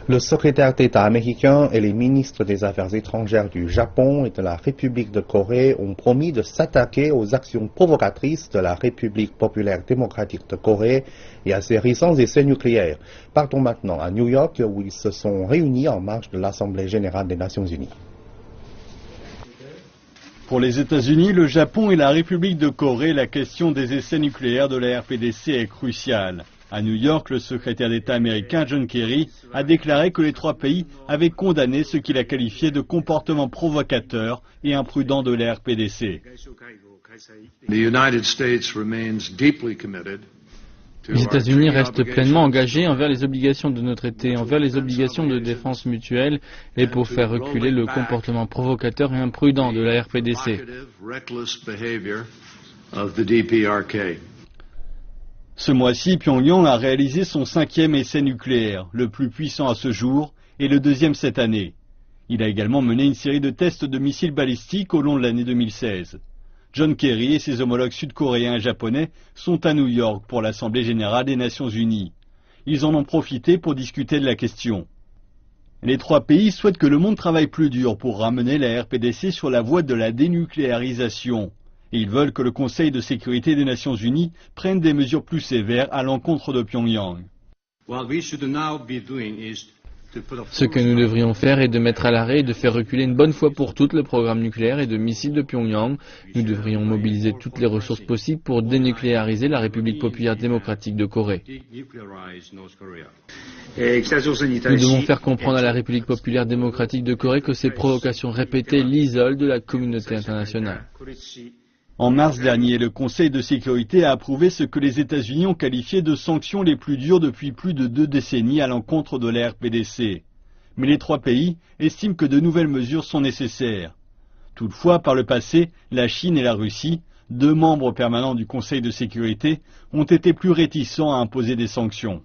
Le secrétaire d'État américain et les ministres des Affaires étrangères du Japon et de la République de Corée ont promis de s'attaquer aux actions provocatrices de la République populaire démocratique de Corée et à ses récents essais nucléaires. Partons maintenant à New York où ils se sont réunis en marge de l'Assemblée générale des Nations unies. Pour les États-Unis, le Japon et la République de Corée, la question des essais nucléaires de la RPDC est cruciale. À New York, le secrétaire d'État américain John Kerry a déclaré que les trois pays avaient condamné ce qu'il a qualifié de comportement provocateur et imprudent de la RPDC. Les États-Unis restent pleinement engagés envers les obligations de nos traités, envers les obligations de défense mutuelle et pour faire reculer le comportement provocateur et imprudent de la RPDC. Ce mois-ci, Pyongyang a réalisé son 5e essai nucléaire, le plus puissant à ce jour, et le 2e cette année. Il a également mené une série de tests de missiles balistiques au long de l'année 2016. John Kerry et ses homologues sud-coréens et japonais sont à New York pour l'Assemblée générale des Nations unies. Ils en ont profité pour discuter de la question. Les trois pays souhaitent que le monde travaille plus dur pour ramener la RPDC sur la voie de la dénucléarisation. Et ils veulent que le Conseil de sécurité des Nations unies prenne des mesures plus sévères à l'encontre de Pyongyang. Ce que nous devrions faire est de mettre à l'arrêt et de faire reculer une bonne fois pour toutes le programme nucléaire et de missiles de Pyongyang. Nous devrions mobiliser toutes les ressources possibles pour dénucléariser la République populaire démocratique de Corée. Nous devons faire comprendre à la République populaire démocratique de Corée que ces provocations répétées l'isolent de la communauté internationale. En mars dernier, le Conseil de sécurité a approuvé ce que les États-Unis ont qualifié de sanctions les plus dures depuis plus de 2 décennies à l'encontre de la RPDC. Mais les trois pays estiment que de nouvelles mesures sont nécessaires. Toutefois, par le passé, la Chine et la Russie, 2 membres permanents du Conseil de sécurité, ont été plus réticents à imposer des sanctions.